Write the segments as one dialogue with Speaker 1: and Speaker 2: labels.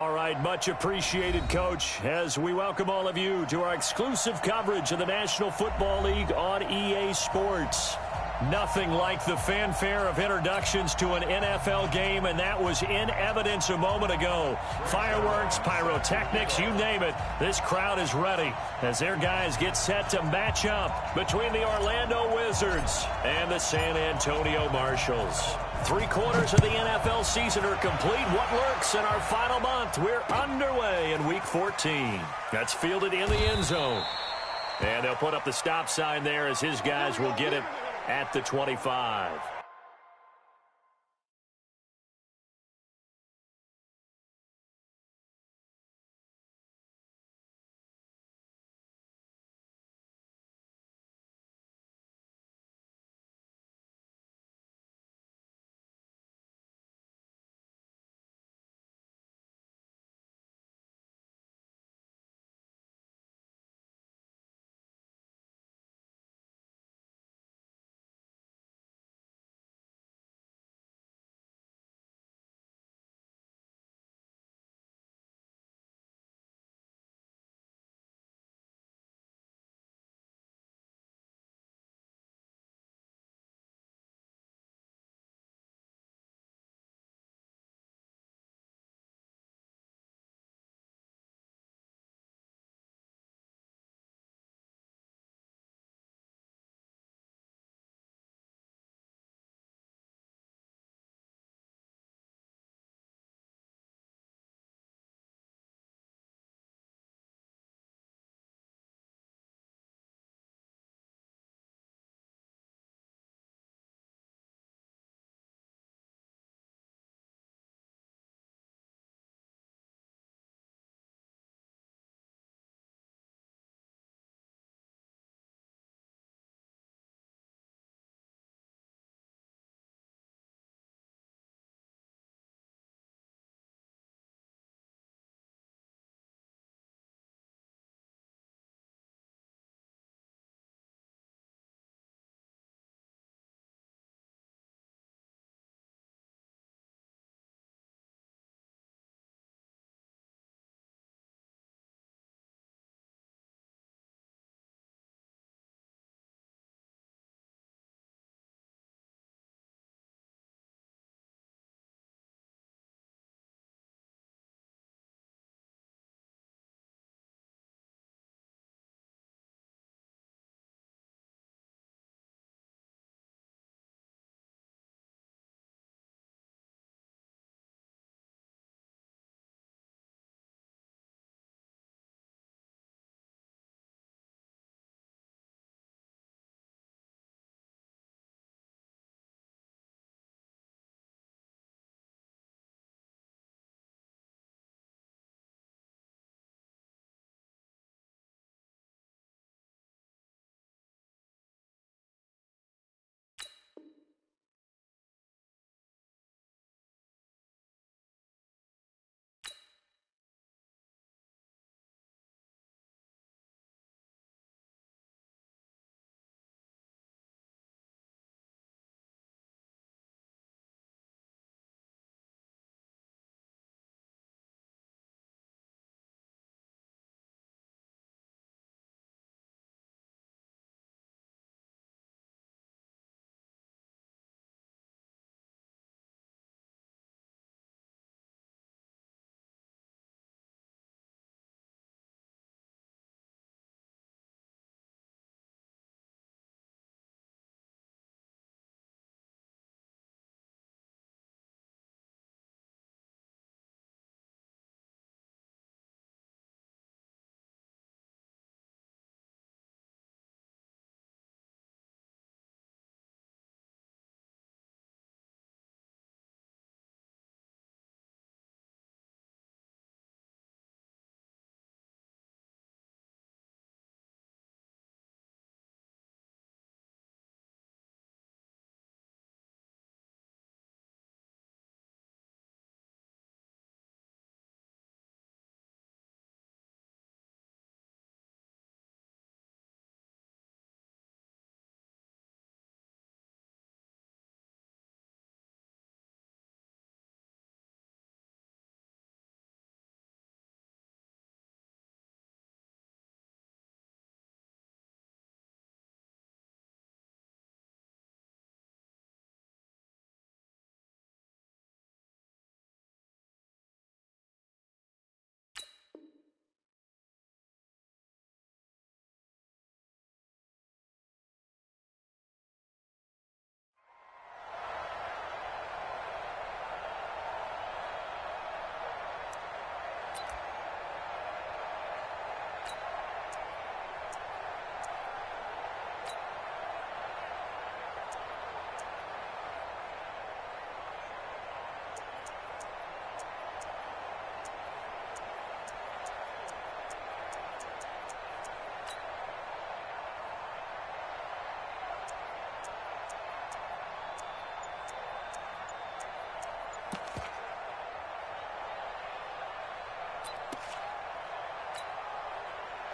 Speaker 1: All right, much appreciated, Coach, as we welcome all of you to our exclusive coverage of the National Football League on EA Sports. Nothing like the fanfare of introductions to an NFL game, and that was in evidence a moment ago. Fireworks, pyrotechnics, you name it. This crowd is ready as their guys get set to match up between the Orlando Wizards and the San Antonio Marshals. 3/4 of the NFL season are complete. What lurks in our final month? We're underway in Week 14. That's fielded in the end zone. And they'll put up the stop sign there as his guys will get it at the 25.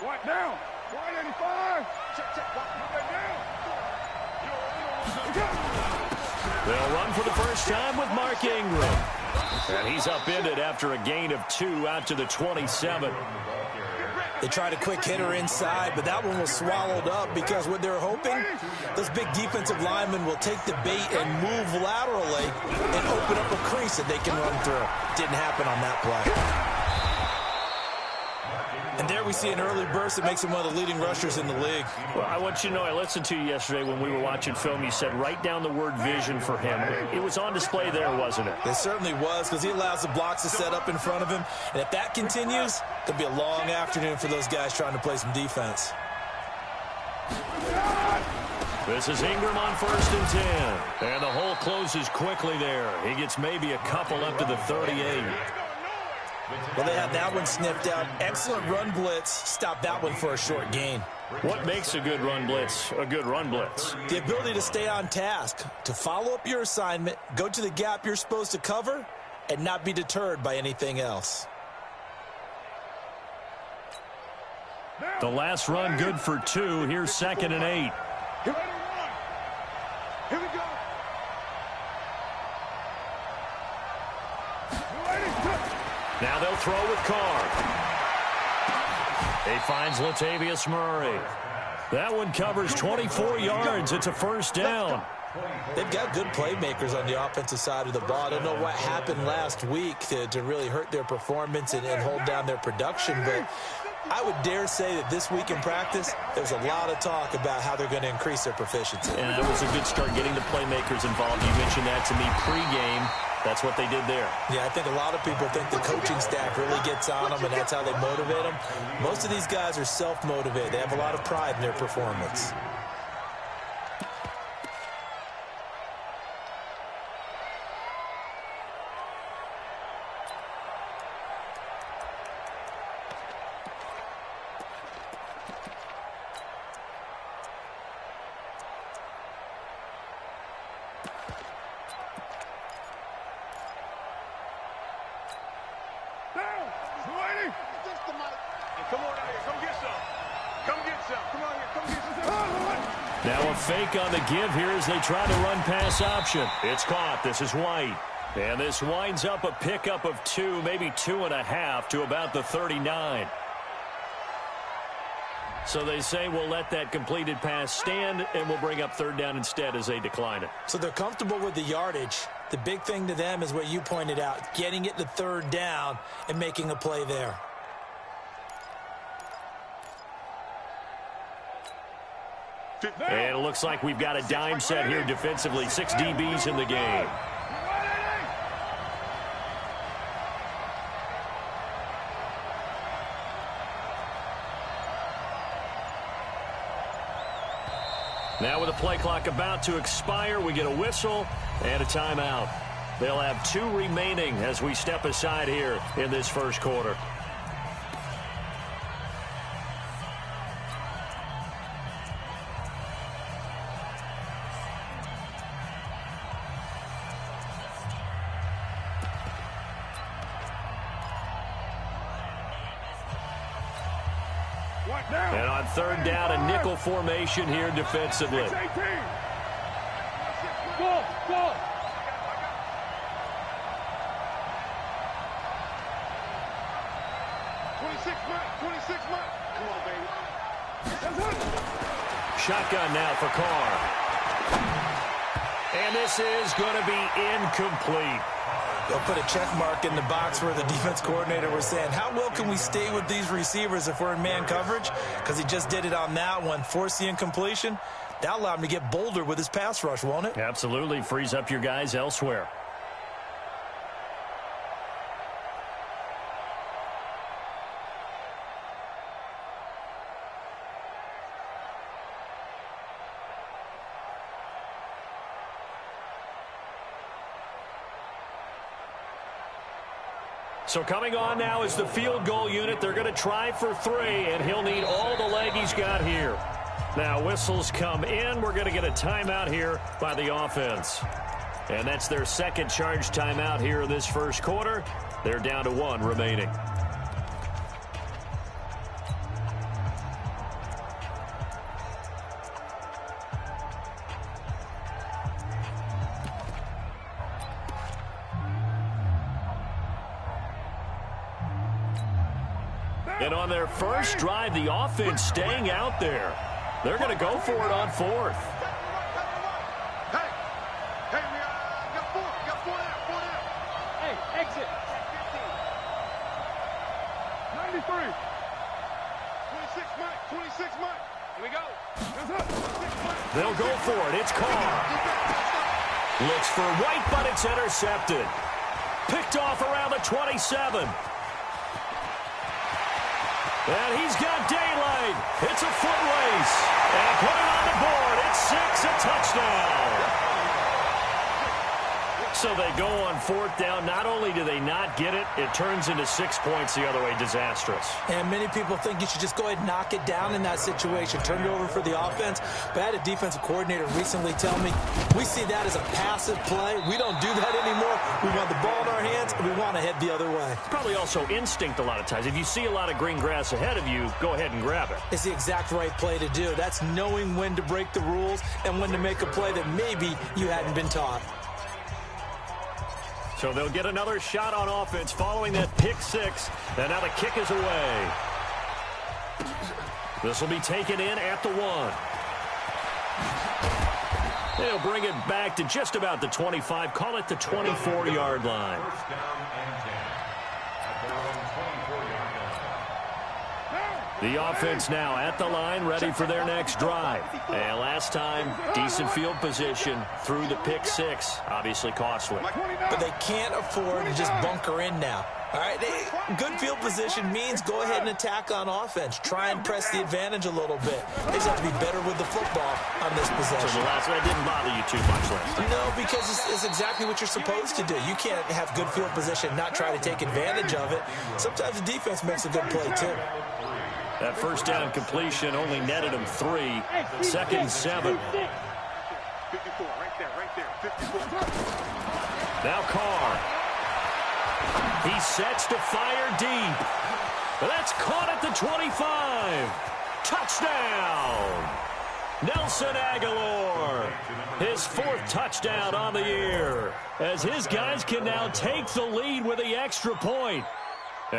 Speaker 2: What down? 185. Check.
Speaker 1: They'll run for the first time with Mark Ingram. And he's upended after a gain of 2 out to the 27.
Speaker 3: They tried a quick hitter inside, but that one was swallowed up because what they're hoping, those big defensive linemen will take the bait and move laterally and open up a crease that they can run through. Didn't happen on that play. And there we see an early burst that makes him one of the leading rushers in the league.
Speaker 1: Well, I want you to know, I listened to you yesterday when we were watching film. You said write down the word vision for him. It was on display there, wasn't it?
Speaker 3: It certainly was, because he allows the blocks to set up in front of him. And if that continues, it could be a long afternoon for those guys trying to play some defense.
Speaker 1: This is Ingram on 1st and 10. And the hole closes quickly there. He gets maybe a couple up to the 38.
Speaker 3: Well, they have that one sniffed out. Excellent run blitz. Stop that one for a short gain.
Speaker 1: What makes a good run blitz a good run blitz?
Speaker 3: The ability to stay on task, to follow up your assignment, go to the gap you're supposed to cover, and not be deterred by anything else.
Speaker 1: The last run good for 2. Here's 2nd and 8.
Speaker 2: Here we go.
Speaker 1: Now they'll throw with Carr. He finds Latavius Murray. That one covers 24 yards. It's a first down.
Speaker 3: They've got good playmakers on the offensive side of the ball. I don't know what happened last week to really hurt their performance and hold down their production, but I would dare say that this week in practice, there's a lot of talk about how they're going to increase their proficiency.
Speaker 1: And that was a good start getting the playmakers involved. You mentioned that to me pregame. That's what they did there.
Speaker 3: Yeah, I think a lot of people think the coaching staff really gets on them, and that's how they motivate them. Most of these guys are self-motivated. They have a lot of pride in their performance.
Speaker 1: Now a fake on the give here as they try to run pass option. It's caught. This is White. And this winds up a pickup of 2, maybe 2.5 to about the 39. So they say we'll let that completed pass stand, and we'll bring up 3rd down instead as they decline it.
Speaker 3: So they're comfortable with the yardage. The big thing to them is what you pointed out, getting it to 3rd down and making a play there.
Speaker 1: And it looks like we've got a dime set here defensively. 6 DBs in the game. Now with the play clock about to expire, we get a whistle and a timeout. They'll have 2 remaining as we step aside here in this first quarter. And on 3rd down, a nickel formation here defensively.
Speaker 2: Go. 26 months. Come on, baby.
Speaker 1: Shotgun now for Carr. And this is going to be incomplete.
Speaker 3: They'll put a check mark in the box where the defense coordinator was saying, how well can we stay with these receivers if we're in man coverage? Because he just did it on that one, forced the incompletion. That allowed him to get bolder with his pass rush, won't it?
Speaker 1: Absolutely. Frees up your guys elsewhere. So coming on now is the field goal unit. They're going to try for 3, and he'll need all the leg he's got here. Now whistles come in. We're going to get a timeout here by the offense. And that's their second charge timeout here in this first quarter. They're down to 1 remaining. And on their first drive, the offense staying out there. They're going to go for it on fourth.
Speaker 2: Hey, we got four. Got four down. Hey, exit. 93. 26, Mike. Here we go.
Speaker 1: They'll go for it. It's Carr. Looks for White, but it's intercepted. Picked off around the 27. And he's got daylight. It's a foot race. And put it on the board. It's 6, a touchdown. So they go on fourth down. Not only do they not get it, it turns into 6 points the other way. Disastrous.
Speaker 3: And many people think you should just go ahead and knock it down in that situation. Turn it over for the offense. But I had a defensive coordinator recently tell me, we see that as a passive play. We don't do that anymore. We want the ball in our hands, and we want to head the other way.
Speaker 1: It's probably also instinct a lot of times. If you see a lot of green grass ahead of you, go ahead and grab it.
Speaker 3: It's the exact right play to do. That's knowing when to break the rules and when to make a play that maybe you hadn't been taught.
Speaker 1: So they'll get another shot on offense following that pick 6. And now the kick is away. This will be taken in at the 1. They'll bring it back to just about the 25. Call it the 24-yard line. The offense now at the line, ready for their next drive. And last time, decent field position through the pick 6. Obviously costly.
Speaker 3: But they can't afford to just bunker in now. All right, good field position means go ahead and attack on offense. Try and press the advantage a little bit. They just have to be better with the football on this possession.
Speaker 1: So the last one didn't bother you too much last time.
Speaker 3: No, because it's exactly what you're supposed to do. You can't have good field position, not try to take advantage of it. Sometimes the defense makes a good play, too.
Speaker 1: That first down completion only netted him 3. Second and 7.
Speaker 2: 54, right there. 54.
Speaker 1: Now Carr. He sets to fire deep. That's caught at the 25. Touchdown. Nelson Aguilar. His 4th touchdown on the year. As his guys can now take the lead with the extra point.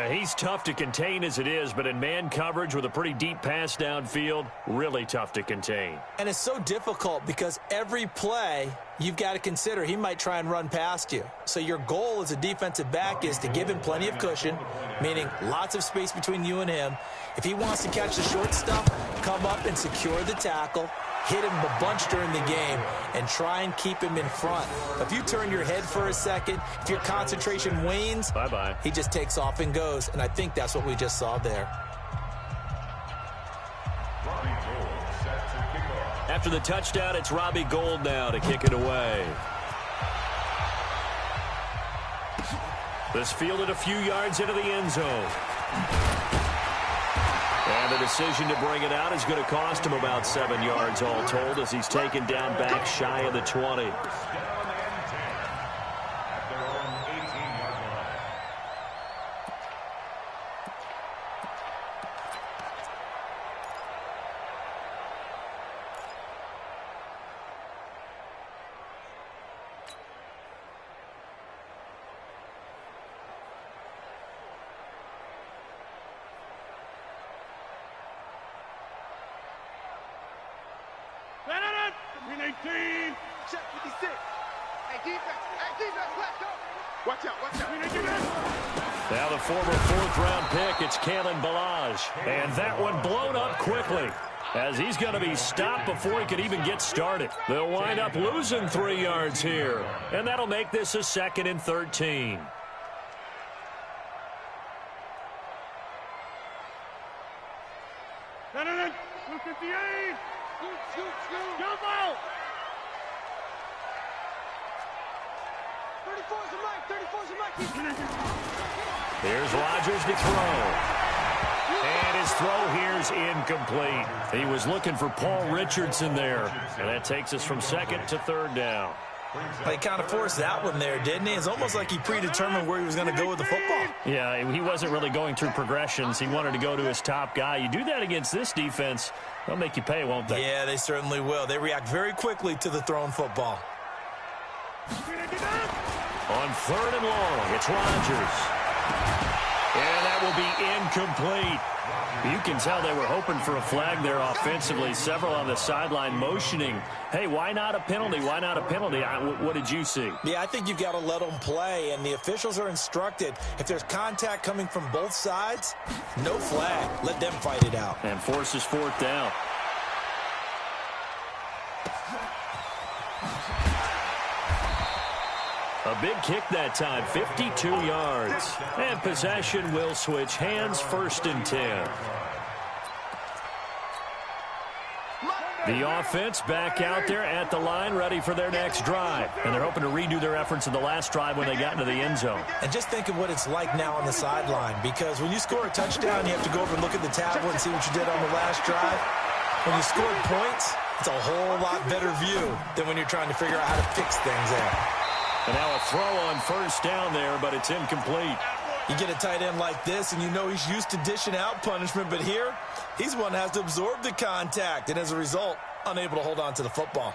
Speaker 1: He's tough to contain as it is, but in man coverage with a pretty deep pass downfield, really tough to contain.
Speaker 3: And it's so difficult because every play you've got to consider he might try and run past you. So your goal as a defensive back is to give him plenty of cushion, meaning lots of space between you and him. If he wants to catch the short stuff, come up and secure the tackle, hit him a bunch during the game, and try and keep him in front. If you turn your head for a second, if your concentration wanes,
Speaker 1: bye-bye.
Speaker 3: He just takes off and goes, and I think that's what we just saw there.
Speaker 1: After the touchdown, it's Robbie Gould now to kick it away. This fielded a few yards into the end zone. And the decision to bring it out is going to cost him about 7 yards all told as he's taken down back shy of the 20.
Speaker 2: Green 18. Check 56. Hey, defense, let's go. Watch out.
Speaker 1: Now the former 4th-round pick, it's Kalen Ballage. And that one blown up quickly as he's going to be stopped before he could even get started. They'll wind up losing 3 yards here. And that'll make this a 2nd and 13.
Speaker 2: No. 258. Scoot. Jump out. 34's a mic.
Speaker 1: Here's Rodgers to throw. And his throw here's incomplete. He was looking for Paul Richardson there. And that takes us from 2nd to 3rd down.
Speaker 3: He kind of forced that one there, didn't he? It's almost like he predetermined where he was going to go with the football.
Speaker 1: Yeah, he wasn't really going through progressions. He wanted to go to his top guy. You do that against this defense, they'll make you pay, won't they?
Speaker 3: Yeah, they certainly will. They react very quickly to the thrown football.
Speaker 1: On 3rd and long, it's Rodgers. And that will be incomplete. You can tell they were hoping for a flag there offensively. Several on the sideline motioning, hey, why not a penalty? Why not a penalty? What did you see?
Speaker 3: Yeah, I think you've got to let them play, and the officials are instructed, if there's contact coming from both sides, no flag. Let them fight it out.
Speaker 1: And forces fourth down. A big kick that time, 52 yards. And possession will switch hands, 1st and 10. The offense back out there at the line, ready for their next drive. And they're hoping to redo their efforts in the last drive when they got into the end zone.
Speaker 3: And just think of what it's like now on the sideline, because when you score a touchdown, you have to go over and look at the tablet and see what you did on the last drive. When you scored points, it's a whole lot better view than when you're trying to figure out how to fix things there.
Speaker 1: And now a throw on 1st down there, but it's incomplete.
Speaker 3: You get a tight end like this, and you know he's used to dishing out punishment, but here, he's one that has to absorb the contact, and as a result, unable to hold on to the football.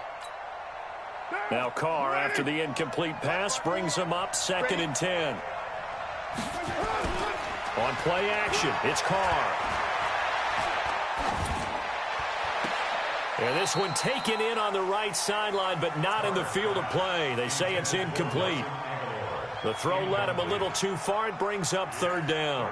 Speaker 1: Now Carr, after the incomplete pass, brings him up 2nd and 10. On play action, it's Carr. And this one taken in on the right sideline, but not in the field of play. They say it's incomplete. The throw led him a little too far. It brings up 3rd down.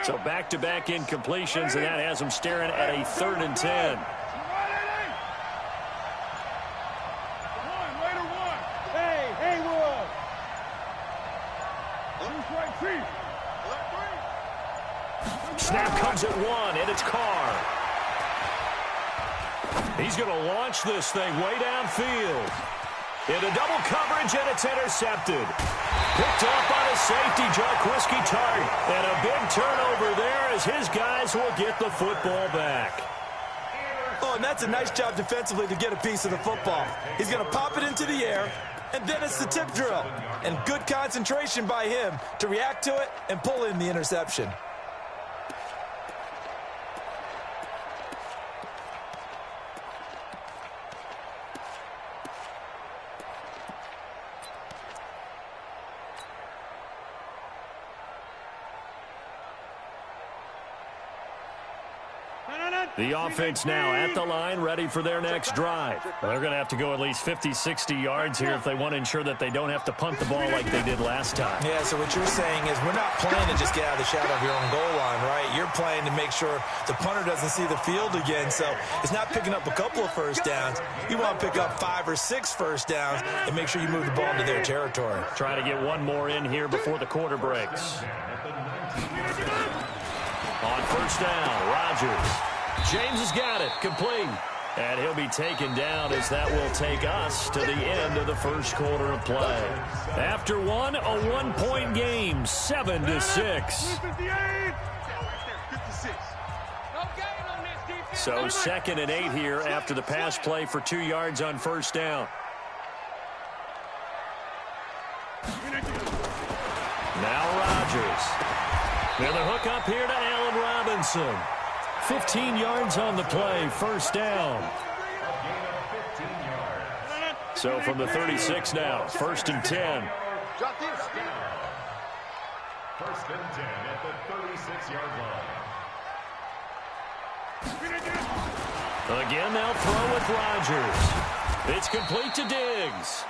Speaker 1: So back-to-back incompletions, and that has them staring at a 3rd and 10. Snap comes at 1, and it's Carr. He's going to launch this thing way downfield. Into double coverage, and it's intercepted. Picked off by the safety, Jarquiski Tart. And a big turnover there as his guys will get the football back.
Speaker 3: Oh, and that's a nice job defensively to get a piece of the football. He's going to pop it into the air, and then it's the tip drill. And good concentration by him to react to it and pull in the interception.
Speaker 1: The offense now at the line, ready for their next drive. They're going to have to go at least 50, 60 yards here if they want to ensure that they don't have to punt the ball like they did last time.
Speaker 3: Yeah, so what you're saying is we're not playing to just get out of the shadow of your own goal line, right? You're playing to make sure the punter doesn't see the field again. So it's not picking up a couple of first downs. You want to pick up 5 or 6 first downs and make sure you move the ball into their territory.
Speaker 1: Try to get one more in here before the quarter breaks. On 1st down, Rodgers. James has got it, complete. And he'll be taken down as that will take us to the end of the first quarter of play. After one, a 1-point game, 7-6. So 2nd and 8 here after the pass play for 2 yards on 1st down. Now Rodgers. And the hook up here to Allen Robinson. 15 yards on the play, 1st down. So from the 36 now, 1st and 10.
Speaker 4: 1st and 10 at the 36-yard line.
Speaker 1: Again, they'll throw with Rodgers. It's complete to Diggs.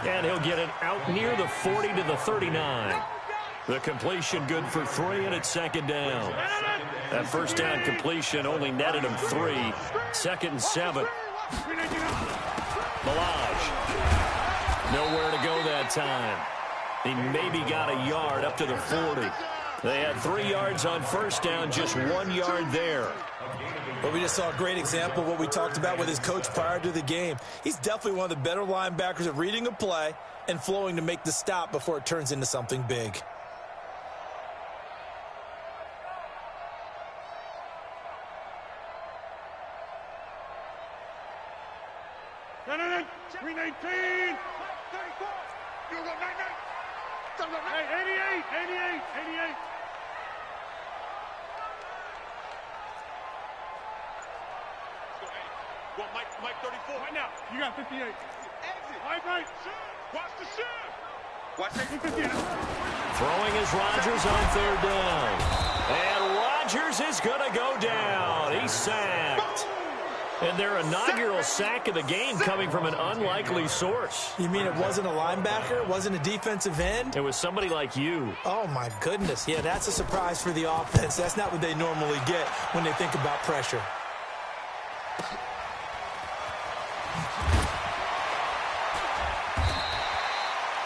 Speaker 1: And he'll get it out near the 40 to the 39. The completion good for 3, and it's 2nd down. That 1st down completion only netted him 3. 2nd and 7. Milage. Nowhere to go that time. He maybe got a yard up to the 40. They had 3 yards on 1st down, just 1 yard there.
Speaker 3: Well, we just saw a great example of what we talked about with his coach prior to the game. He's definitely one of the better linebackers at reading a play and flowing to make the stop before it turns into something big.
Speaker 2: Green 18. 34. You go 99. Hey, 88. Well, Mike 34. Right now. You got 58. Exit. Right. Watch the shift. Watch that.
Speaker 1: Throwing is Rodgers on third down. And Rodgers is going to go down. He's sacked. And their inaugural sack of the game coming from an unlikely source.
Speaker 3: You mean it wasn't a linebacker? It wasn't a defensive end?
Speaker 1: It was somebody like you.
Speaker 3: Oh, my goodness. Yeah, that's a surprise for the offense. That's not what they normally get when they think about pressure.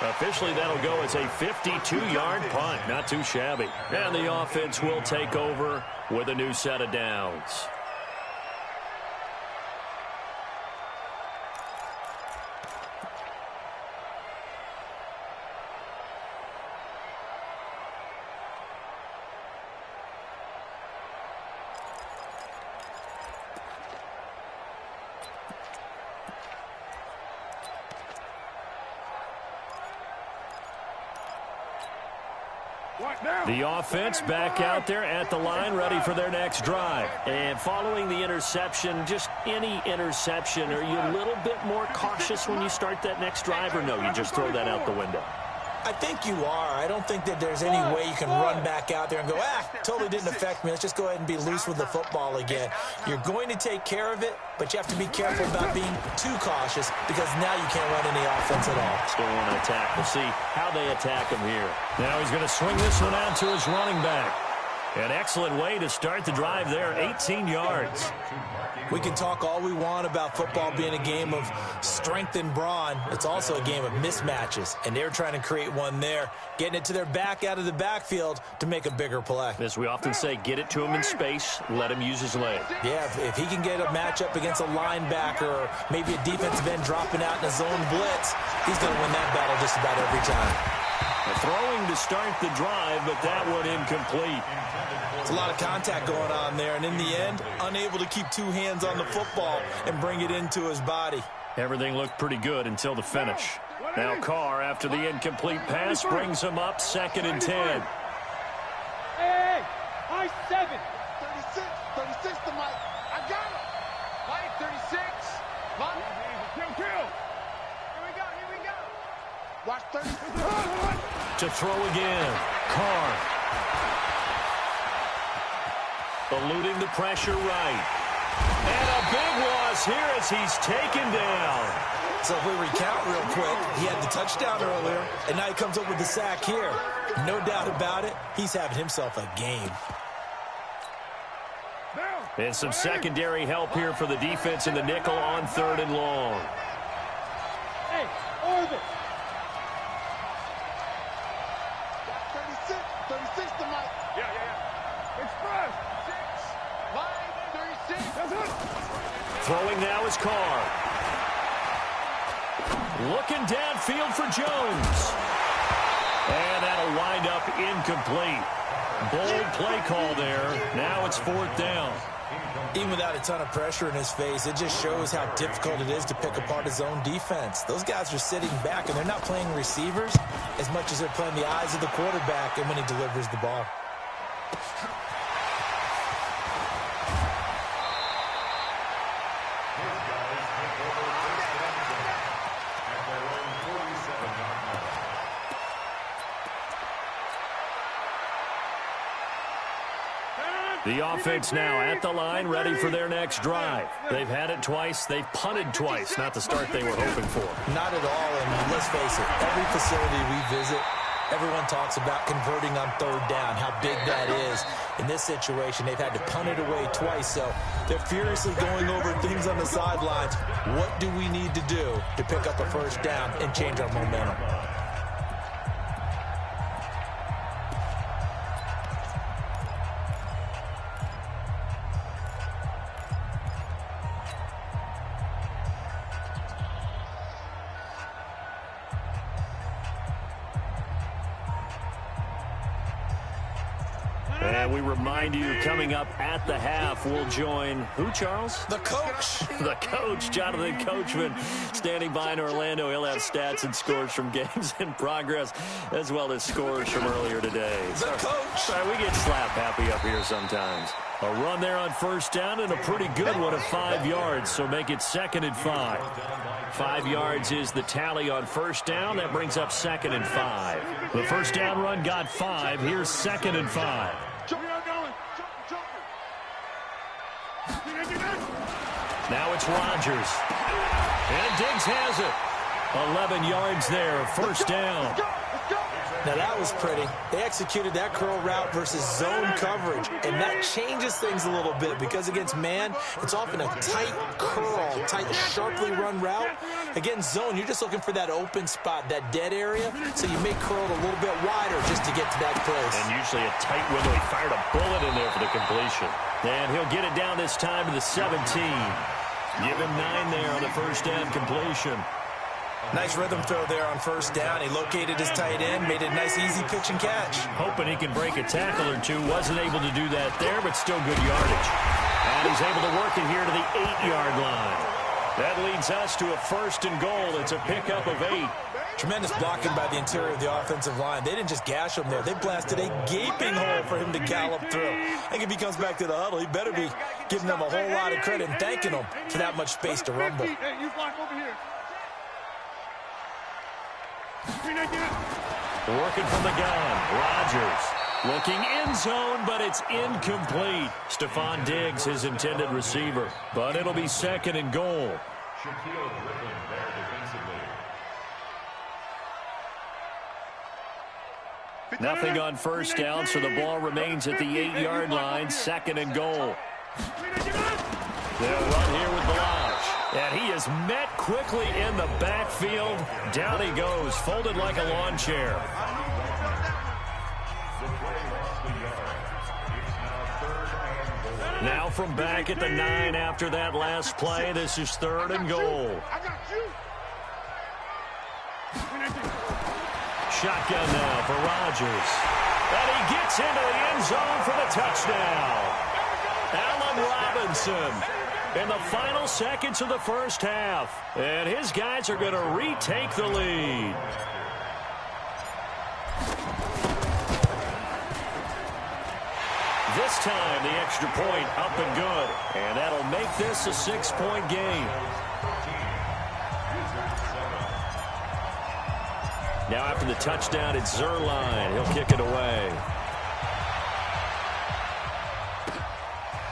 Speaker 1: Officially, that'll go as a 52-yard punt. Not too shabby. And the offense will take over with a new set of downs. The offense back out there at the line, ready for their next drive. And following the interception, just any interception, are you a little bit more cautious when you start that next drive, or no, you just throw that out the window?
Speaker 3: I think you are. I don't think that there's any way you can run back out there and go, totally didn't affect me. Let's just go ahead and be loose with the football again. You're going to take care of it, but you have to be careful about being too cautious because now you can't run any offense at all.
Speaker 1: Still want to attack. We'll see how they attack him here. Now he's going to swing this one out to his running back. An excellent way to start the drive there, 18 yards.
Speaker 3: We can talk all we want about football being a game of strength and brawn. It's also a game of mismatches, and they're trying to create one there, getting it to their back out of the backfield to make a bigger play.
Speaker 1: As we often say, get it to him in space, let him use his leg.
Speaker 3: Yeah, if he can get a matchup against a linebacker or maybe a defensive end dropping out in a zone blitz, he's going to win that battle just about every time.
Speaker 1: Throwing to start the drive, but that one incomplete.
Speaker 3: There's a lot of contact going on there, and in the end, unable to keep two hands on the football and bring it into his body.
Speaker 1: Everything looked pretty good until the finish. Now Carr, after the incomplete pass, brings him up 2nd and 10.
Speaker 2: Hey, high 7. 36 to Mike. I got him. Mike, 36. Mike. Kill. Here we go. Watch 30.
Speaker 1: To throw again. Carr. Eluding the pressure right. And a big loss here as he's taken down.
Speaker 3: So if we recount real quick, he had the touchdown earlier, and now he comes up with the sack here. No doubt about it, he's having himself a game.
Speaker 1: And some secondary help here for the defense in the nickel on 3rd and long.
Speaker 2: Hey, Orvis. 36 to Mike. Yeah. Express. 6. Mike, 36. That's it.
Speaker 1: Throwing now is Carr. Looking downfield for Jones. And that'll wind up incomplete. Bold play call there. Now it's 4th down.
Speaker 3: Even without a ton of pressure in his face, it just shows how difficult it is to pick apart his own defense. Those guys are sitting back, and they're not playing receivers as much as they're playing the eyes of the quarterback and when he delivers the ball.
Speaker 1: The offense now at the line, ready for their next drive. They've had it twice. They've punted twice. Not the start they were hoping for.
Speaker 3: Not at all, and let's face it, every facility we visit, everyone talks about converting on 3rd down, how big that is. In this situation, they've had to punt it away twice, so they're furiously going over things on the sidelines. What do we need to do to pick up a 1st down and change our momentum?
Speaker 1: And we remind you, coming up at the half, we'll join who, Charles?
Speaker 3: The coach.
Speaker 1: The coach, Jonathan Coachman, standing by in Orlando. He'll have stats and scores from games in progress, as well as scores from earlier today.
Speaker 3: The coach.
Speaker 1: Sorry, we get slap happy up here sometimes. A run there on first down and a pretty good one of 5 yards, so make it 2nd and 5. 5 yards is the tally on first down. That brings up 2nd and 5. The first down run got 5. Here's 2nd and 5. Now it's Rodgers. And Diggs has it. 11 yards there, first down.
Speaker 3: Now that was pretty. They executed that curl route versus zone coverage, and that changes things a little bit because against man, it's often a tight curl, tight, sharply run route. Against zone, you're just looking for that open spot, that dead area, so you may curl it a little bit wider just to get to that place.
Speaker 1: And usually a tight window. He fired a bullet in there for the completion. And he'll get it down this time to the 17. Give him 9 there on the first down completion.
Speaker 3: Nice rhythm throw there on first down. He located his tight end, made a nice easy pitch and catch.
Speaker 1: Hoping he can break a tackle or two. Wasn't able to do that there, but still good yardage. And he's able to work it here to the 8-yard line. That leads us to a 1st and goal. It's a pickup of 8.
Speaker 3: Tremendous blocking by the interior of the offensive line. They didn't just gash him there. They blasted a gaping hole for him to gallop through. I think if he comes back to the huddle, he better be giving them a whole lot of credit and thanking them for that much space to rumble.
Speaker 1: Working from the gun. Rodgers looking end zone, but it's incomplete. Stephon Diggs, his intended receiver. But it'll be 2nd and goal. Nothing on first down, so the ball remains at the 8-yard line. 2nd and goal. They'll run here with Balaj. And he is met quickly in the backfield. Down he goes, folded like a lawn chair. Now from back at the 9 after that last play. This is 3rd and goal. Shotgun now for Rodgers. And he gets into the end zone for the touchdown. Allen Robinson in the final seconds of the first half. And his guys are going to retake the lead. This time, the extra point up and good. And that'll make this a 6-point game. Now after the touchdown, it's Zerline. He'll kick it away.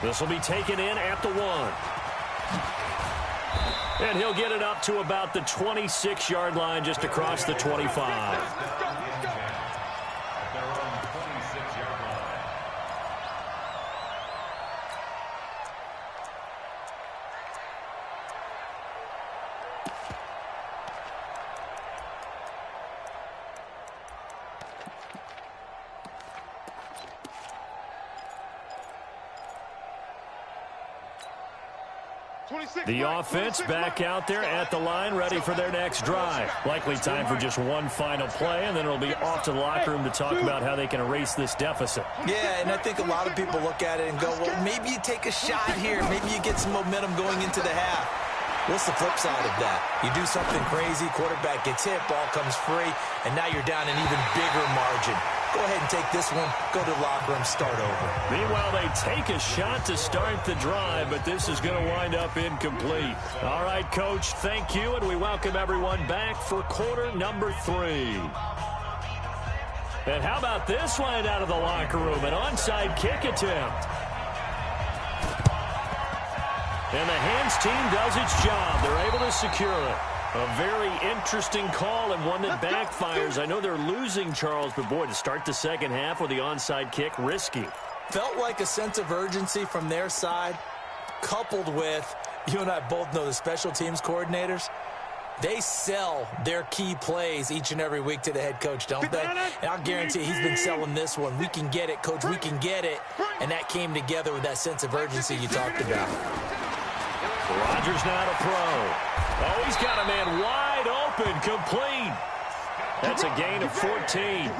Speaker 1: This will be taken in at the 1. And he'll get it up to about the 26-yard line, just across the 25. The offense back out there at the line, ready for their next drive. Likely time for just one final play, and then it'll be off to the locker room to talk about how they can erase this deficit.
Speaker 3: Yeah, and I think a lot of people look at it and go, well, maybe you take a shot here. Maybe you get some momentum going into the half. What's the flip side of that? You do something crazy, quarterback gets hit, ball comes free, and now you're down an even bigger margin. Go ahead and take this one, go to the locker room, start over.
Speaker 1: Meanwhile, they take a shot to start the drive, but this is going to wind up incomplete. All right, Coach, thank you, and we welcome everyone back for quarter number 3. And how about this one out of the locker room? An onside kick attempt. And the hands team does its job. They're able to secure it. A very interesting call and one that backfires. I know they're losing, Charles, but boy, to start the second half with the onside kick, risky.
Speaker 3: Felt like a sense of urgency from their side, coupled with, you and I both know the special teams coordinators, they sell their key plays each and every week to the head coach, don't they? And I'll guarantee he's been selling this one. We can get it, coach, we can get it. And that came together with that sense of urgency you talked about.
Speaker 1: Rodgers now to throw. Oh, he's got a man wide open, complete. That's a gain of 14.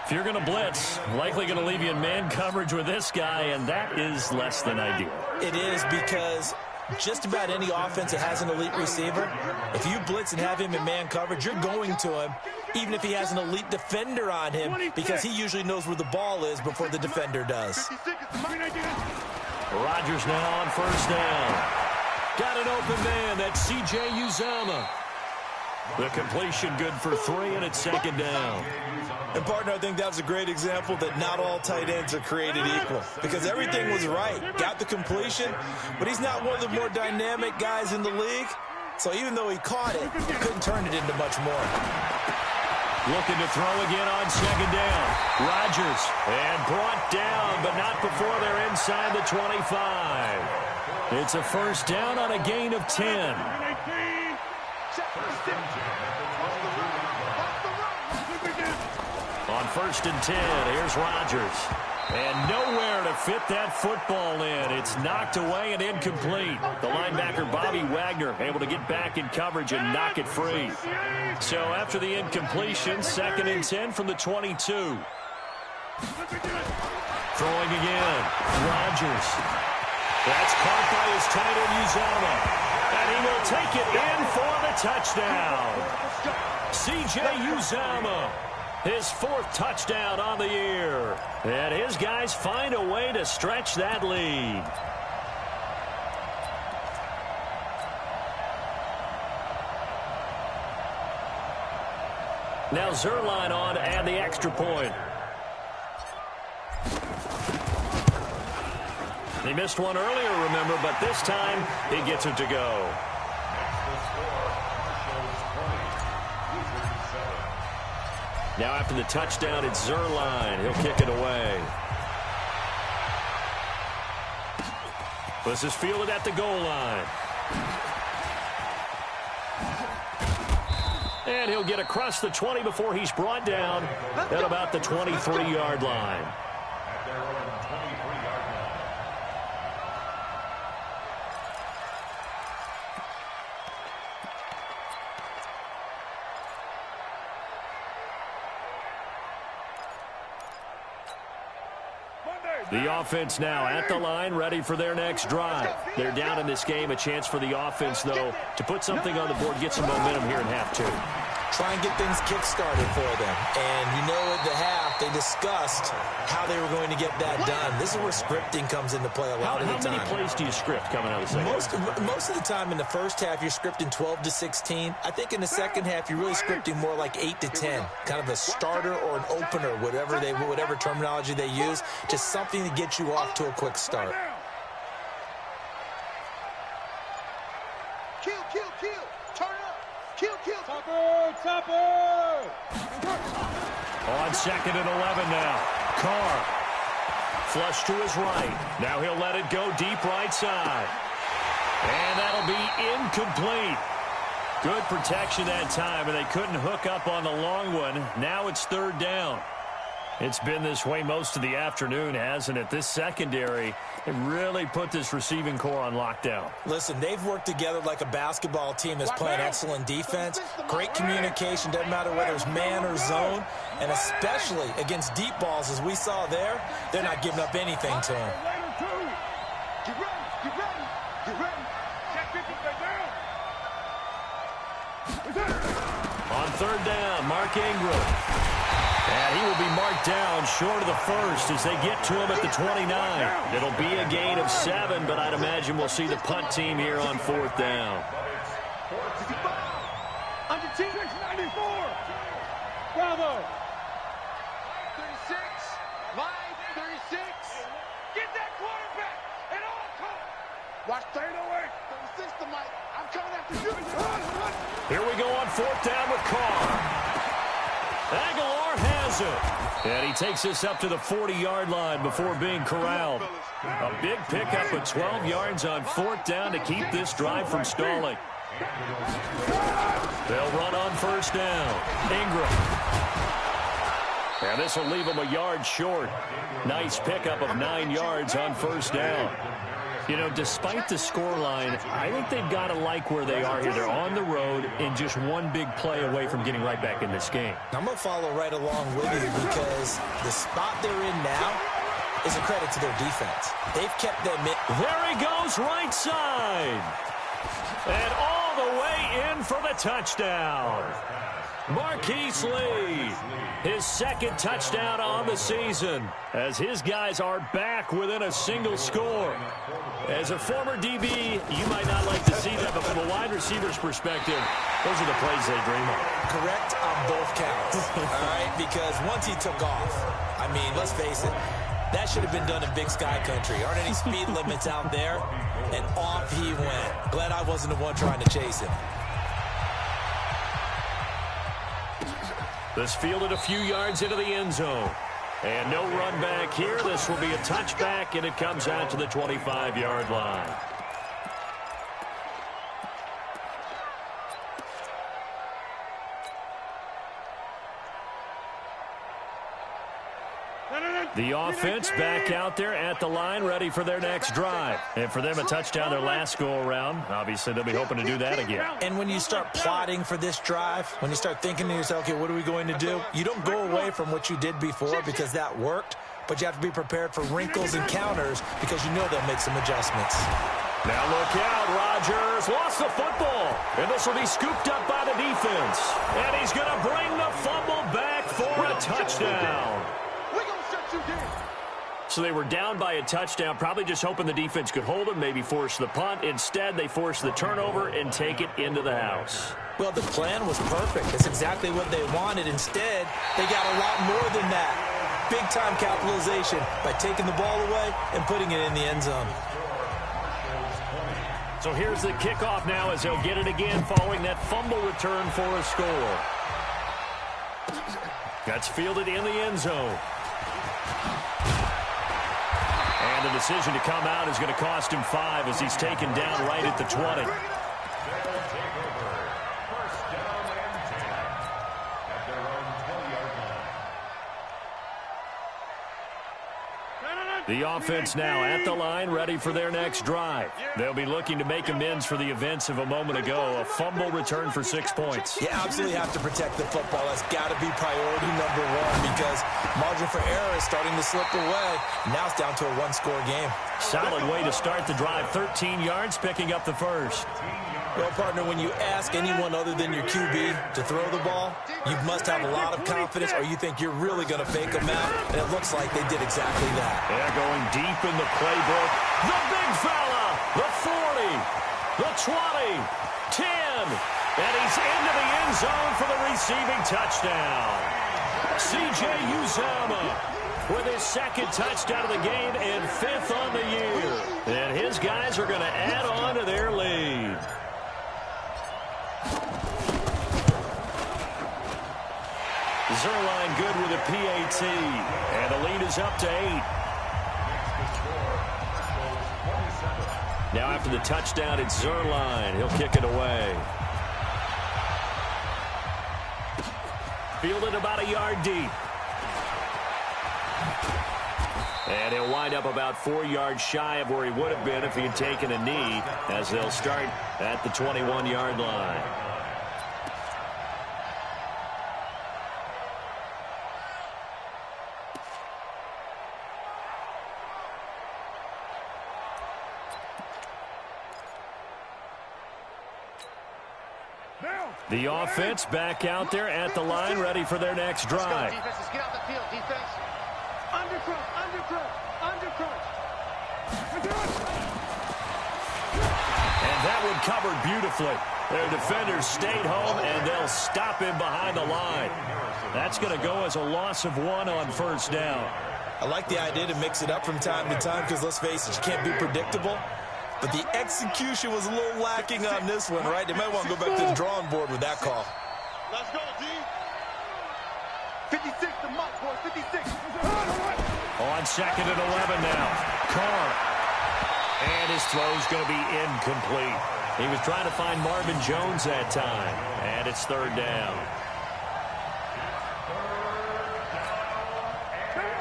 Speaker 1: If you're going to blitz, likely going to leave you in man coverage with this guy, and that is less than ideal.
Speaker 3: It is, because just about any offense that has an elite receiver, if you blitz and have him in man coverage, you're going to him, even if he has an elite defender on him, because he usually knows where the ball is before the defender does.
Speaker 1: Rodgers now on first down. Got an open man. That's C.J. Uzomah. The completion good for 3, and it's second down.
Speaker 3: And, partner, I think that was a great example that not all tight ends are created equal, because everything was right. Got the completion, but he's not one of the more dynamic guys in the league. So even though he caught it, he couldn't turn it into much more.
Speaker 1: Looking to throw again on second down. Rodgers, and brought down, but not before they're inside the 25. It's a first down on a gain of 10. On first and 10, here's Rodgers. And nowhere to fit that football in. It's knocked away and incomplete. The linebacker, Bobby Wagner, able to get back in coverage and knock it free. So after the incompletion, second and 10 from the 22. Throwing again. Rodgers. That's caught by his tight end, Uzomah. And he will take it in for the touchdown. C.J. Uzomah. His 4th touchdown on the year. And his guys find a way to stretch that lead. Now Zerline on to add the extra point. He missed one earlier, remember, but this time he gets it to go. Now after the touchdown, it's Zerline. He'll kick it away. This is fielded at the goal line. And he'll get across the 20 before he's brought down at about the 23-yard line. The offense now at the line, ready for their next drive. They're down in this game. A chance for the offense, though, to put something on the board, get some momentum here in half 2.
Speaker 3: Try and get things kick-started for them. And you know at the half, they discussed how they were going to get that done. This is where scripting comes into play a lot of the time.
Speaker 1: How many plays do you script coming out of the second half?
Speaker 3: Most of the time in the first half, you're scripting 12 to 16. I think in the second half, you're really scripting more like 8 to 10. Kind of a starter or an opener, whatever terminology they use. Just something to get you off to a quick start.
Speaker 1: On second and 11 now. Carr. Flush to his right. Now he'll let it go deep right side. And that'll be incomplete. Good protection that time, and they couldn't hook up on the long one. Now it's third down. It's been this way most of the afternoon, hasn't it? This secondary really put this receiving core on lockdown.
Speaker 3: Listen, they've worked together like a basketball team that's playing excellent defense. Great communication, doesn't matter whether it's man or zone. And especially against deep balls, as we saw there, they're not giving up anything to them.
Speaker 1: On third down, Mark Ingram. And he will be marked down short of the first as they get to him at the 29. It'll be a gain of 7, but I'd imagine we'll see the punt team here on fourth down.
Speaker 2: Under team 694. Bravo. 36. Line 36. Get that quarterback at all costs. Watch 808. 36 to Mike. I'm coming after you.
Speaker 1: Here we go on fourth down with Carr. Aguilar has it. And he takes us up to the 40-yard line before being corralled. A big pickup of 12 yards on fourth down to keep this drive from stalling. They'll run on first down. Ingram. And this will leave him a yard short. Nice pickup of 9 yards on first down. You know, despite the scoreline, I think they've got to like where they are here. They're on the road and just one big play away from getting right back in this game.
Speaker 3: I'm going to follow right along with you because the spot they're in now is a credit to their defense. They've kept them in.
Speaker 1: There he goes, right side. And all the way in for the touchdown. Marquise Lee, his second touchdown on the season, as his guys are back within a single score. As a former DB, you might not like to see that, but from a wide receiver's perspective, those are the plays they dream of.
Speaker 3: Correct on both counts, all right? Because once he took off, I mean, let's face it, that should have been done in Big Sky Country. Aren't any speed limits out there? And off he went. Glad I wasn't the one trying to chase him.
Speaker 1: This fielded a few yards into the end zone. And no run back here. This will be a touchback, and it comes out to the 25-yard line. The offense back out there at the line, ready for their next drive. And for them, a touchdown their last go-around. Obviously, they'll be hoping to do that again.
Speaker 3: And when you start plotting for this drive, when you start thinking to yourself, okay, what are we going to do? You don't go away from what you did before because that worked, but you have to be prepared for wrinkles and counters because you know they'll make some adjustments.
Speaker 1: Now look out, Rodgers lost the football, and this will be scooped up by the defense. And he's going to bring the fumble back for a touchdown. So they were down by a touchdown, probably just hoping the defense could hold them, maybe force the punt. Instead, they force the turnover and take it into the house.
Speaker 3: Well, the plan was perfect. That's exactly what they wanted. Instead, they got a lot more than that. Big-time capitalization by taking the ball away and putting it in the end zone.
Speaker 1: So here's the kickoff now as they'll get it again following that fumble return for a score. That's fielded in the end zone. And the decision to come out is going to cost him 5 as he's taken down right at the 20. The offense now at the line, ready for their next drive. They'll be looking to make amends for the events of a moment ago. A fumble return for 6 points.
Speaker 3: You absolutely have to protect the football. That's got to be priority number one because margin for error is starting to slip away. Now it's down to a one-score game.
Speaker 1: Solid way to start the drive. 13 yards, picking up the first.
Speaker 3: Well, partner, when you ask anyone other than your QB to throw the ball, you must have a lot of confidence or you think you're really going to fake them out, and it looks like they did exactly that.
Speaker 1: They're going deep in the playbook. The big fella, the 40, the 20, 10, and he's into the end zone for the receiving touchdown. C.J. Uzomah with his second touchdown of the game and 5th on the year. And his guys are going to add on to their lead. Zerline good with a PAT, and the lead is up to 8. Now after the touchdown, it's Zerline. He'll kick it away. Fielded about a yard deep. And he'll wind up about 4 yards shy of where he would have been if he had taken a knee, as they'll start at the 21-yard line. The offense back out there at the line, ready for their next drive.
Speaker 2: Defenses, get out the field, defense. Undercrunch, undercrunch, undercrunch.
Speaker 1: And that one covered beautifully. Their defenders stayed home, and they'll stop him behind the line. That's going to go as a loss of 1 on first down.
Speaker 3: I like the idea to mix it up from time to time because, let's face it, you can't be predictable. But the execution was a little lacking on this one, right? They might want to go back to the drawing board with that call.
Speaker 2: Let's go, D. 56 to Mike, boy, 56.
Speaker 1: On 2nd and 11 now. Carr. And his throw's going to be incomplete. He was trying to find Marvin Jones that time. And it's 3rd down.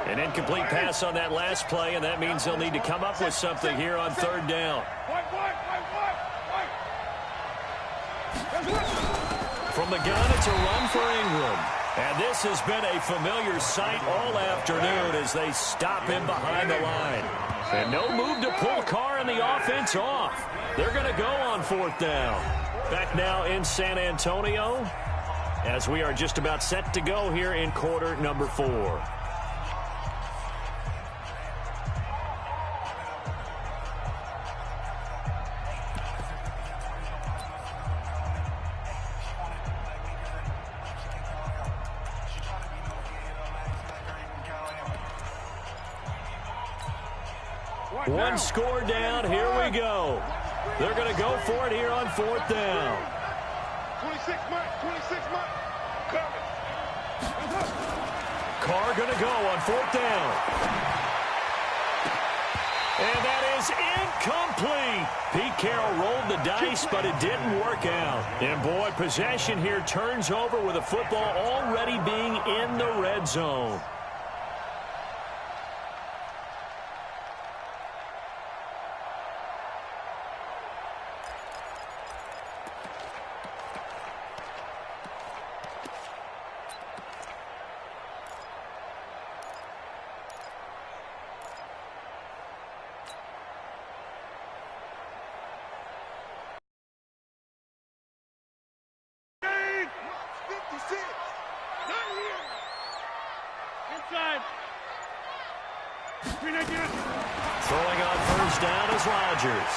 Speaker 1: And An incomplete pass on that last play, and that means they'll need to come up with something here on third down. From the gun, it's a run for Ingram. And this has been a familiar sight all afternoon as they stop him behind the line. And no move to pull Carr and the offense off. They're going to go on fourth down. Back now in San Antonio as we are just about set to go here in quarter number 4. One score down. Here we go. They're going to go for it here on fourth down.
Speaker 2: 26 mark.
Speaker 1: Carr going to go on fourth down. And that is incomplete. Pete Carroll rolled the dice, but it didn't work out. And, boy, possession here turns over with the football already being in the red zone. Throwing on first down is Rodgers.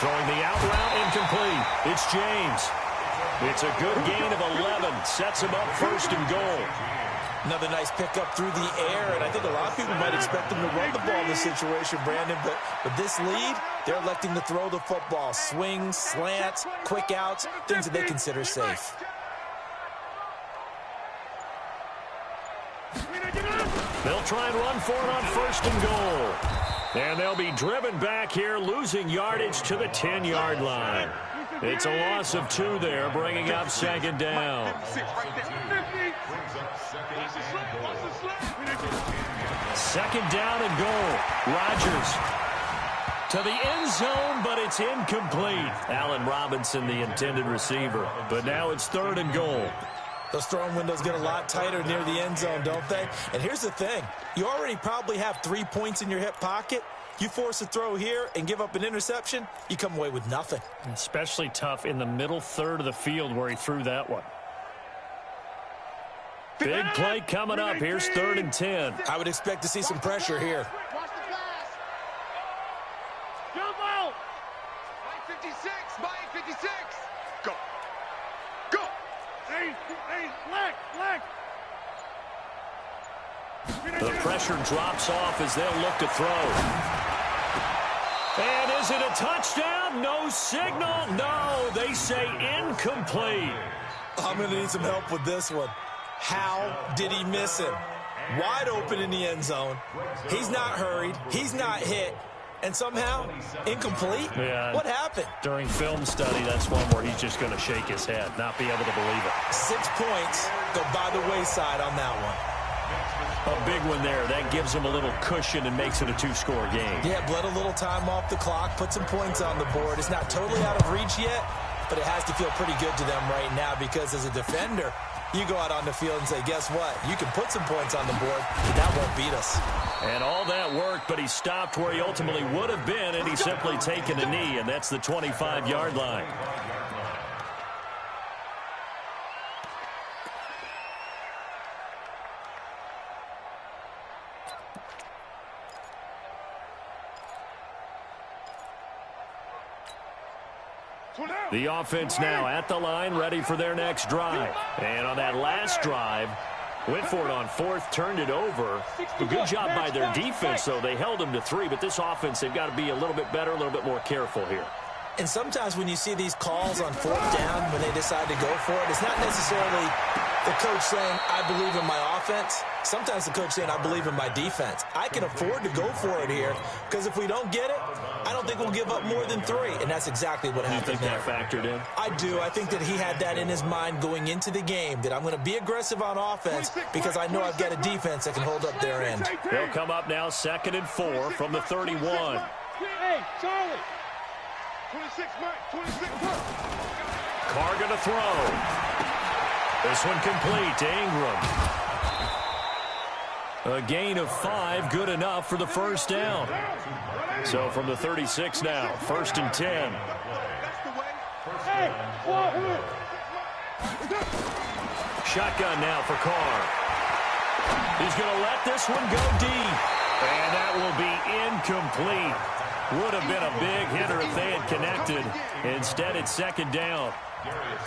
Speaker 1: Throwing the out route incomplete. It's James. It's a good gain of 11. Sets him up first and goal.
Speaker 3: Another nice pickup through the air, and I think a lot of people might expect him to run the ball in this situation, Brandon, but with this lead, they're electing to throw the football. Swings, slants, quick outs, things that they consider safe.
Speaker 1: They'll try and run for it on first and goal. And they'll be driven back here, losing yardage to the 10-yard line. It's a loss of 2 there, bringing up second down. Second down and goal. Rodgers to the end zone, but it's incomplete. Allen Robinson, the intended receiver. But now it's third and goal.
Speaker 3: Those throwing windows get a lot tighter near the end zone, don't they? And here's the thing. You already probably have 3 points in your hip pocket. You force a throw here and give up an interception, you come away with nothing.
Speaker 1: Especially tough in the middle third of the field where he threw that one. Big play coming up. Here's third and 10.
Speaker 3: I would expect to see some pressure here.
Speaker 2: Watch the pass. Jump out. 56, 56. Go. Go. Hey, flex.
Speaker 1: The pressure drops off as they'll look to throw. And is it a touchdown? No signal. No, they say incomplete.
Speaker 3: I'm going to need some help with this one. How did he miss him? Wide open in the end zone. He's not hurried. He's not hit. And somehow, incomplete?
Speaker 1: Yeah.
Speaker 3: What happened?
Speaker 1: During film study, that's one where he's just going to shake his head, not be able to believe it.
Speaker 3: 6 points go by the wayside on that one.
Speaker 1: A big one there. That gives him a little cushion and makes it a 2-score game.
Speaker 3: Yeah, bled a little time off the clock, put some points on the board. It's not totally out of reach yet, but it has to feel pretty good to them right now because as a defender, you go out on the field and say, guess what? You can put some points on the board, but that won't beat us.
Speaker 1: And all that worked, but he stopped where he ultimately would have been, and he's simply taken a knee, and that's the 25-yard line. The offense now at the line, ready for their next drive. And on that last drive, went for it on fourth, turned it over. A good job by their defense, though. They held them to 3, but this offense, they've got to be a little bit better, a little bit more careful here.
Speaker 3: And sometimes when you see these calls on fourth down, when they decide to go for it, it's not necessarily the coach saying, I believe in my offense. Sometimes the coach saying, I believe in my defense. I can afford to go for it here because if we don't get it, I don't think we'll give up more than 3. And that's exactly what happened there.
Speaker 1: You think that factored in?
Speaker 3: I do. I think that he had that in his mind going into the game, that I'm going to be aggressive on offense because I know I've got a defense that can hold up their end.
Speaker 1: They'll come up now 2nd and 4 from the 31.
Speaker 2: Hey, Charlie. 26, Mike. 26, Mike.
Speaker 1: Carr going to throw. This one complete to Ingram. A gain of 5, good enough for the first down. So from the 36 now, 1st and 10. Shotgun now for Carr. He's going to let this one go deep. And that will be incomplete. Would have been a big hitter if they had connected. Instead, it's 2nd down.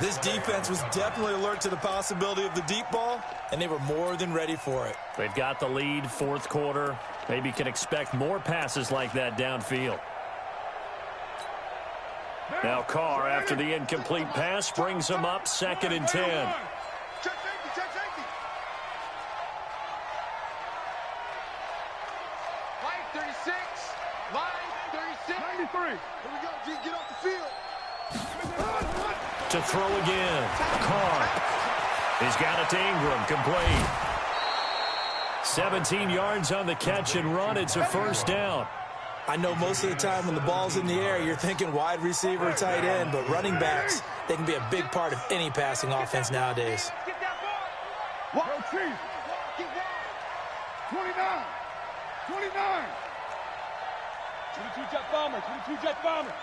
Speaker 3: This defense was definitely alert to the possibility of the deep ball, and they were more than ready for it.
Speaker 1: They've got the lead, 4th quarter. Maybe can expect more passes like that downfield. Now Carr, after the incomplete pass, brings him up 2nd and 10.
Speaker 2: Line 36. Line 36. 93. Here we go, G. Get off the field.
Speaker 1: To throw again. Carr. He's got it to Ingram. Complete. 17 yards on the catch and run. It's a 1st down.
Speaker 3: I know most of the time when the ball's in the air, you're thinking wide receiver, tight end, but running backs, they can be a big part of any passing offense nowadays.
Speaker 2: Get that ball. Go, Chief. Keep going. 29. 29. 22 jet bomber. 22 jet bomber.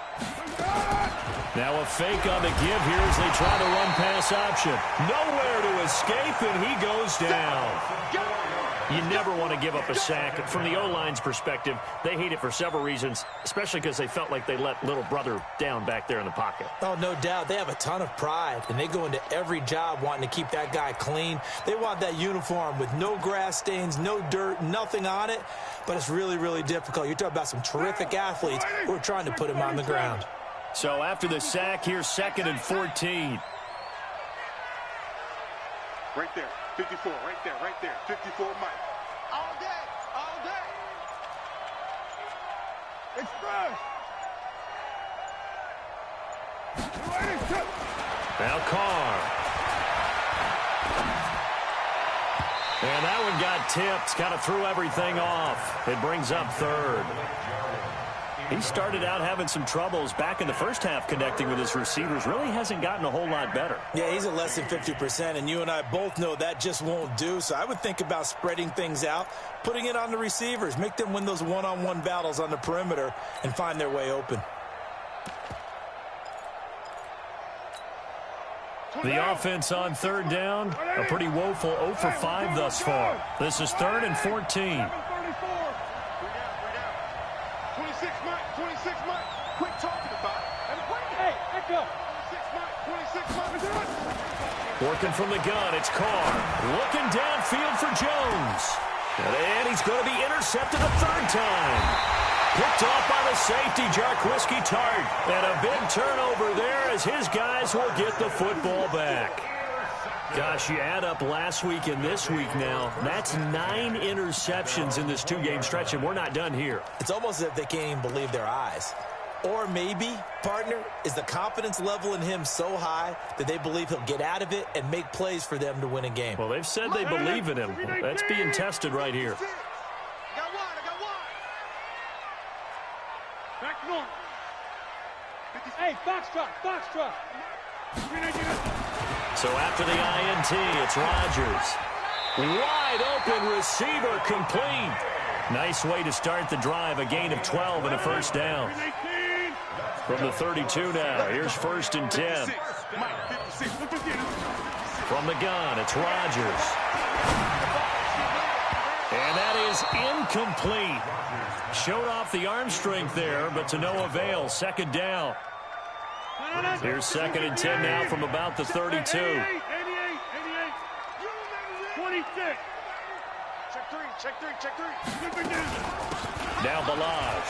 Speaker 1: Now a fake on the give here as they try to run pass option. Nowhere to escape, and he goes down. You never want to give up a sack. From the O-line's perspective, they hate it for several reasons, especially because they felt like they let little brother down back there in the pocket.
Speaker 3: Oh, no doubt. They have a ton of pride, and they go into every job wanting to keep that guy clean. They want that uniform with no grass stains, no dirt, nothing on it, but it's really, really difficult. You're talking about some terrific athletes who are trying to put him on the ground.
Speaker 1: So after the sack, here's 2nd and 14.
Speaker 2: Right there. 54, right there, 54, Mike. All day, all day. Express.
Speaker 1: Now Carr. And that one got tipped, kind of threw everything off. It brings up 3rd. He started out having some troubles back in the first half connecting with his receivers. Really hasn't gotten a whole lot better.
Speaker 3: Yeah, he's at less than 50%, and you and I both know that just won't do. So I would think about spreading things out, putting it on the receivers, make them win those one-on-one battles on the perimeter and find their way open.
Speaker 1: The offense on 3rd down, a pretty woeful 0 for 5 thus far. This is 3rd and 14.
Speaker 2: 26, Mike. 26, Mike. Quit talking about it. Hey, echo. 26, Mike. 26, Mike.
Speaker 1: Working from the gun, it's Carr. Looking downfield for Jones. And he's going to be intercepted a 3rd time. Picked off by the safety, Jarquiski Tart. And a big turnover there as his guys will get the football back. Gosh, you add up last week and this week now. That's 9 interceptions in this 2-game stretch, and we're not done here.
Speaker 3: It's almost as if they can't even believe their eyes. Or maybe, partner, is the confidence level in him so high that they believe he'll get out of it and make plays for them to win a game.
Speaker 1: Well, they've said they believe in him. That's being tested right here.
Speaker 2: I got one. Back north. Hey, Foxtrot.
Speaker 1: So after the INT, it's Rodgers. Wide open receiver complete. Nice way to start the drive, a gain of 12 and a 1st down. From the 32 now, here's 1st and 10. From the gun, it's Rodgers. And that is incomplete. Showed off the arm strength there, but to no avail. 2nd down. Here's 2nd and 10 now from about the 32.
Speaker 2: 88. 26. Check three.
Speaker 1: Now Balaj.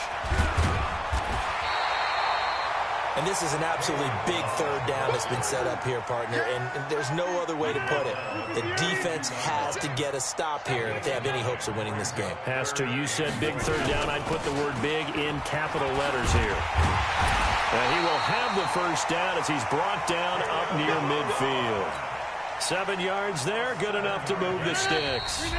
Speaker 3: And this is an absolutely big third down that's been set up here, partner, and there's no other way to put it. The defense has to get a stop here if they have any hopes of winning this game.
Speaker 1: Has to. You said big third down. I'd put the word big in capital letters here. And he will have the first down as he's brought down up near midfield. 7 yards there, good enough to move the sticks.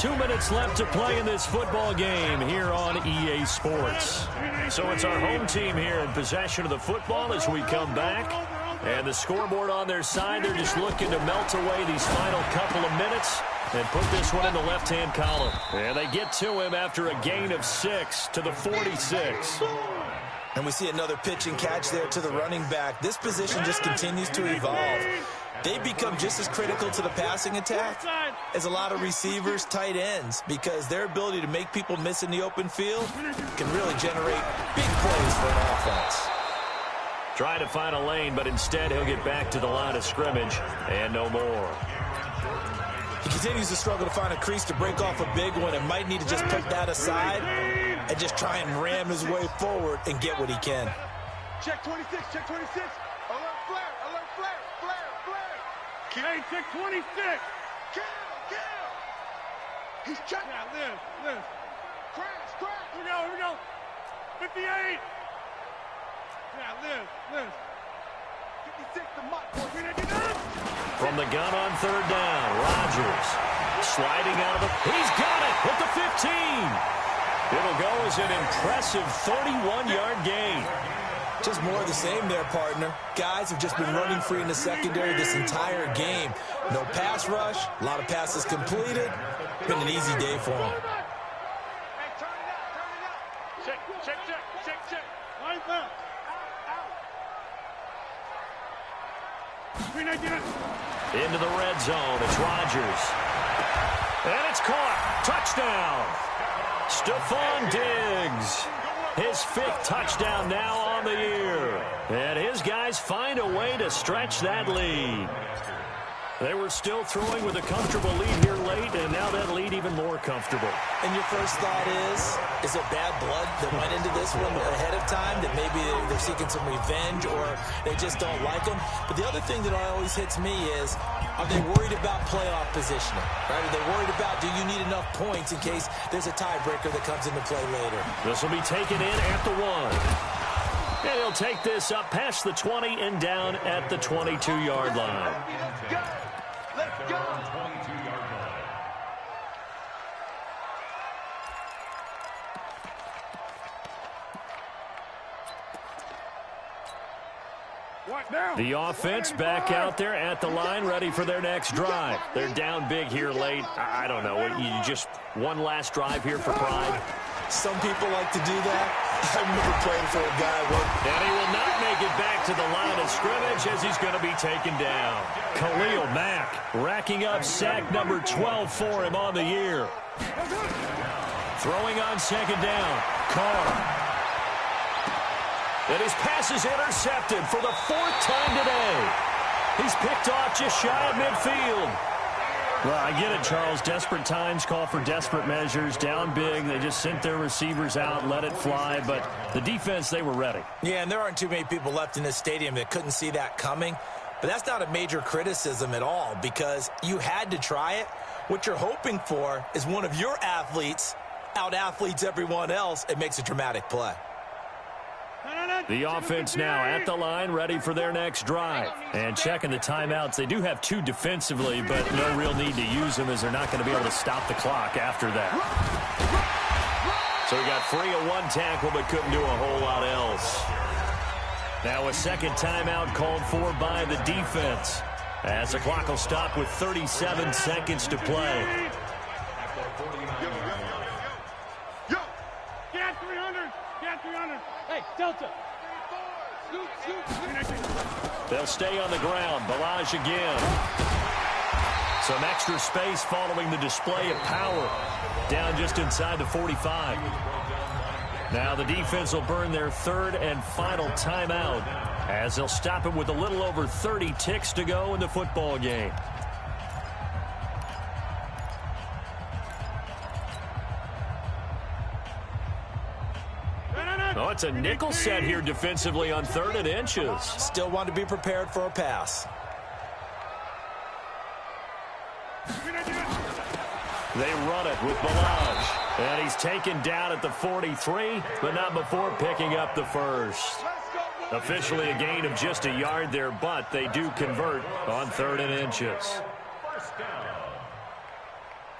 Speaker 1: 2 minutes left to play in this football game here on EA Sports. So it's our home team here in possession of the football as we come back. And the scoreboard on their side, they're just looking to melt away these final couple of minutes and put this one in the left-hand column. And they get to him after a gain of 6 to the 46.
Speaker 3: And we see another pitch and catch there to the running back. This position just continues to evolve. They become just as critical to the passing attack as a lot of receivers, tight ends, because their ability to make people miss in the open field can really generate big plays for an offense.
Speaker 1: Trying to find a lane, but instead he'll get back to the line of scrimmage and no more.
Speaker 3: He continues to struggle to find a crease to break off a big one and might need to just put that aside and just try and ram his way forward and get what he can.
Speaker 2: Check 26, check 26. Alert flare, alert flare, flare, flare. Hey, check 26. Kill. He's checking. Yeah, live. Crash. Here we go. 58. Yeah, live. 56 to Mott.
Speaker 1: From the gun on third down, Rodgers sliding out of it. He's got it at the 15. It'll go as an impressive 31-yard gain.
Speaker 3: Just more of the same there, partner. Guys have just been running free in the secondary this entire game. No pass rush, a lot of passes completed. Been an easy day for them.
Speaker 2: Hey, turn it out. Check. Line up.
Speaker 1: Into the red zone, it's Rodgers. And it's caught. Touchdown. Stephon Diggs. His 5th touchdown now on the year. And his guys find a way to stretch that lead. They were still throwing with a comfortable lead here late, and now that lead even more comfortable.
Speaker 3: And your first thought is it bad blood that went into this one ahead of time, that maybe they're seeking some revenge or they just don't like them? But the other thing that always hits me is, are they worried about playoff positioning? Right? Are they worried about, do you need enough points in case there's a tiebreaker that comes into play later?
Speaker 1: This will be taken in at the 1. And he'll take this up past the 20 and down at the 22-yard line.
Speaker 2: Let's go.
Speaker 1: The offense back out there at the line, ready for their next drive. They're down big here late. I don't know. You just one last drive here for pride.
Speaker 3: Some people like to do that. I remember playing for a guy once.
Speaker 1: And he will not make it back to the line of scrimmage as he's going to be taken down. Khalil Mack racking up sack number 12 for him on the year. Throwing on second down. Carr. And his pass is intercepted for the 4th time today. He's picked off just shy of midfield. Well, I get it, Charles. Desperate times call for desperate measures. Down big, they just sent their receivers out, let it fly. But the defense, they were ready.
Speaker 3: Yeah, and there aren't too many people left in this stadium that couldn't see that coming. But that's not a major criticism at all, because you had to try it. What you're hoping for is one of your athletes out-athletes everyone else and makes a dramatic play.
Speaker 1: The offense now at the line, ready for their next drive. And checking the timeouts. They do have 2 defensively, but no real need to use them as they're not going to be able to stop the clock after that. So we got free of 1 tackle, but couldn't do a whole lot else. Now a second timeout called for by the defense, as the clock will stop with 37 seconds to play.
Speaker 2: Get 300. Hey, Delta.
Speaker 1: They'll stay on the ground. Balaj again. Some extra space following the display of power. Down just inside the 45. Now the defense will burn their 3rd and final timeout, as they'll stop it with a little over 30 ticks to go in the football game. Oh, it's a nickel set here defensively on 3rd and inches.
Speaker 3: Still want to be prepared for a pass.
Speaker 1: They run it with Balaj. And he's taken down at the 43, but not before picking up the first. Officially a gain of just a yard there, but they do convert on 3rd and inches.
Speaker 4: First down.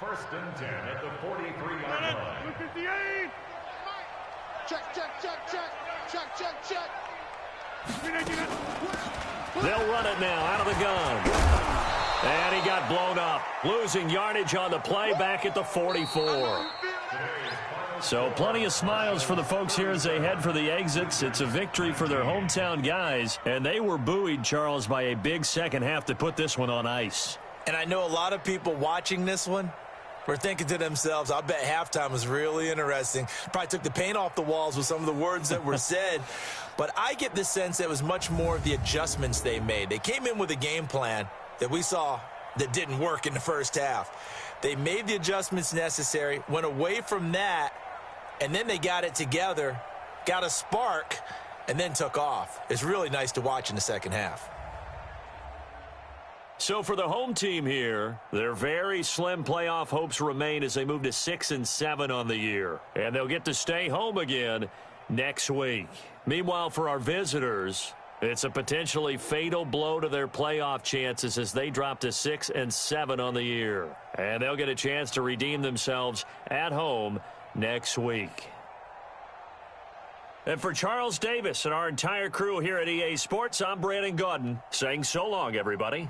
Speaker 4: 1st and 10 at the 43-yard line.
Speaker 2: 58. Check.
Speaker 1: They'll run it now out of the gun. And he got blown up, losing yardage on the play back at the 44. So plenty of smiles for the folks here as they head for the exits. It's a victory for their hometown guys, and they were buoyed, Charles, by a big second half to put this one on ice.
Speaker 3: And I know a lot of people watching this one were thinking to themselves, I bet halftime was really interesting. Probably took the paint off the walls with some of the words that were said. But I get the sense that it was much more of the adjustments they made. They came in with a game plan that we saw that didn't work in the first half. They made the adjustments necessary, went away from that, and then they got it together, got a spark, and then took off. It's really nice to watch in the second half.
Speaker 1: So for the home team here, their very slim playoff hopes remain as they move to 6-7 on the year. And they'll get to stay home again next week. Meanwhile, for our visitors, it's a potentially fatal blow to their playoff chances as they drop to 6-7 on the year. And they'll get a chance to redeem themselves at home next week. And for Charles Davis and our entire crew here at EA Sports, I'm Brandon Gaudin saying so long, everybody.